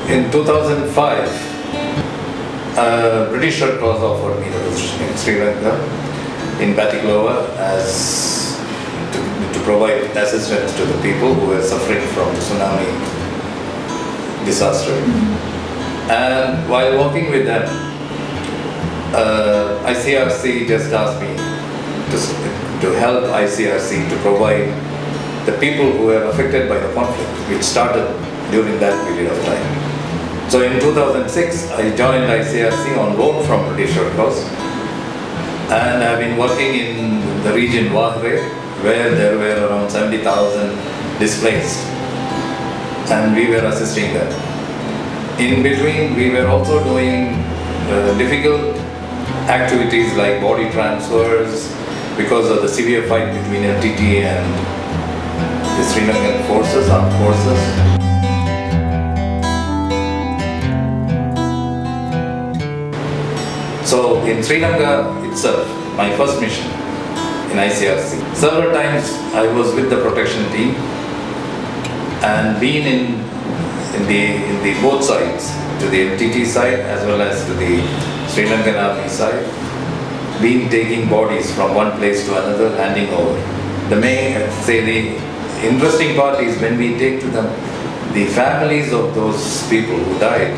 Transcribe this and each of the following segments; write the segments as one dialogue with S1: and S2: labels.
S1: In 2005, British Red Cross offered me the position in Sri Lanka, in Batiklava, as to provide assistance to the people who were suffering from the tsunami disaster. And while working with them, ICRC just asked me to help ICRC to provide the people who were affected by the conflict, which started during that period of time. So in 2006, I joined ICRC on loan from British Red Cross, and I've been working in the region Wahre, where there were around 70,000 displaced, and we were assisting them. In between, we were also doing difficult activities like body transfers because of the severe fight between LTT and the Sri Lankan forces, armed forces. So in Sri Lanka itself, my first mission in ICRC, several times I was with the protection team and been in the both sides, to the LTT side as well as to the Sri Lankan army side, been taking bodies from one place to another, handing over. The interesting part is when we take to them, the families of those people who died,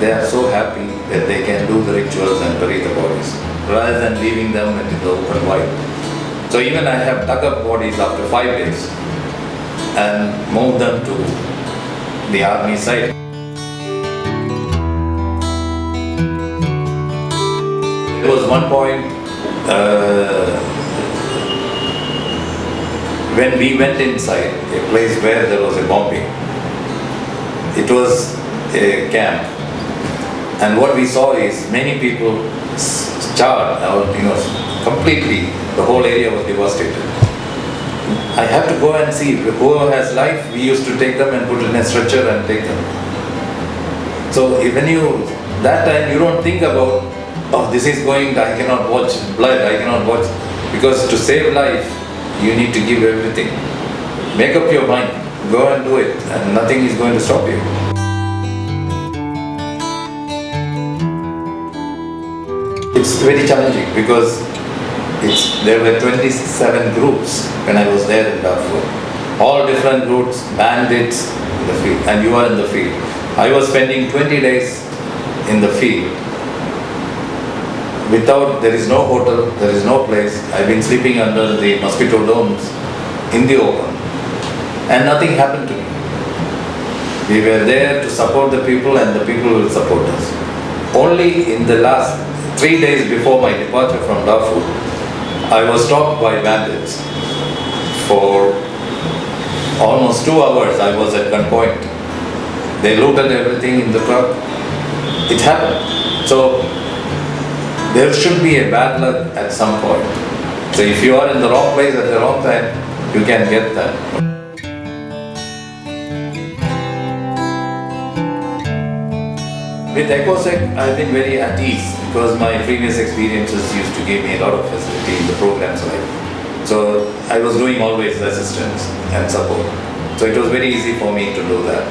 S1: they are so happy that they can do the rituals and bury the bodies, rather than leaving them in the open wide. So even I have dug up bodies after 5 days and moved them to the army site. There was one point when we went inside a place where there was a bombing. It was a camp, and what we saw is many people charred, completely. The whole area was devastated. I have to go and see whoever has life. We used to take them and put in a stretcher and take them. So that time you don't think about, oh, this is going, I cannot watch blood, I cannot watch, because to save life, you need to give everything. Make up your mind, go and do it, and nothing is going to stop you. It's very challenging because there were 27 groups when I was there in Darfur. All different groups, bandits in the field, and you are in the field. I was spending 20 days in the field. There is no hotel, there is no place. I've been sleeping under the mosquito domes in the open, and nothing happened to me. We were there to support the people, and the people will support us. Only in the last 3 days before my departure from Darfur, I was stopped by bandits. For almost 2 hours I was at gunpoint. They looted everything in the truck. It happened. So there should be a bad luck at some point. So if you are in the wrong place at the wrong time, you can get that. With ECOSEC, I've been very at ease because my previous experiences used to give me a lot of facility in the program side. So I was doing always assistance and support. So it was very easy for me to do that.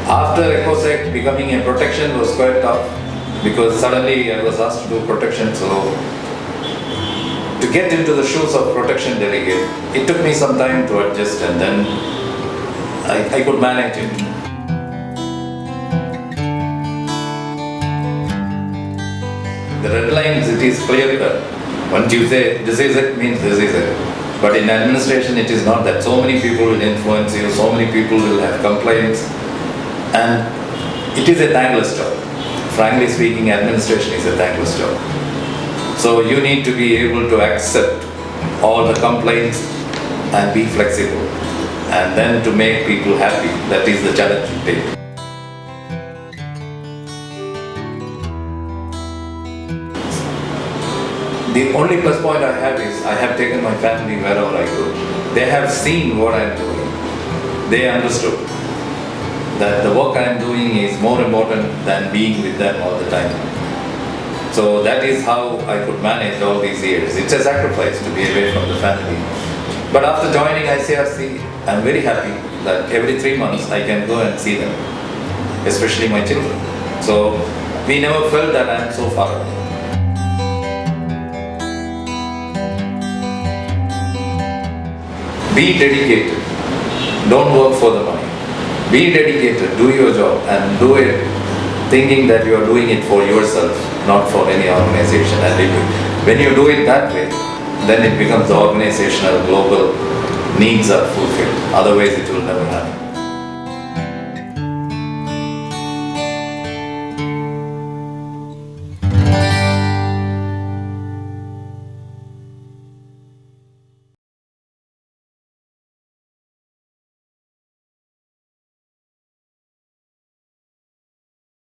S1: After ECOSEC, becoming a protection was quite tough because suddenly I was asked to do protection. So to get into the shoes of protection delegate, it took me some time to adjust, and then I could manage it. The red lines, it is clear cut. Once you say this is it, means this is it. But in administration, it is not that. So many people will influence you, so many people will have complaints, and it is a thankless job. Frankly speaking, administration is a thankless job. So you need to be able to accept all the complaints and be flexible, and then to make people happy. That is the challenge you take. The only plus point I have is I have taken my family wherever I go. They have seen what I am doing. They understood that the work I am doing is more important than being with them all the time. So that is how I could manage all these years. It's a sacrifice to be away from the family. But after joining ICRC, I'm very happy that every 3 months I can go and see them. especially my children. So we never felt that I am so far away. Be dedicated. Don't work for the money. Be dedicated. Do your job and do it thinking that you are doing it for yourself, not for any organization. And when you do it that way, then it becomes the organizational global needs are fulfilled. Otherwise, it will never happen.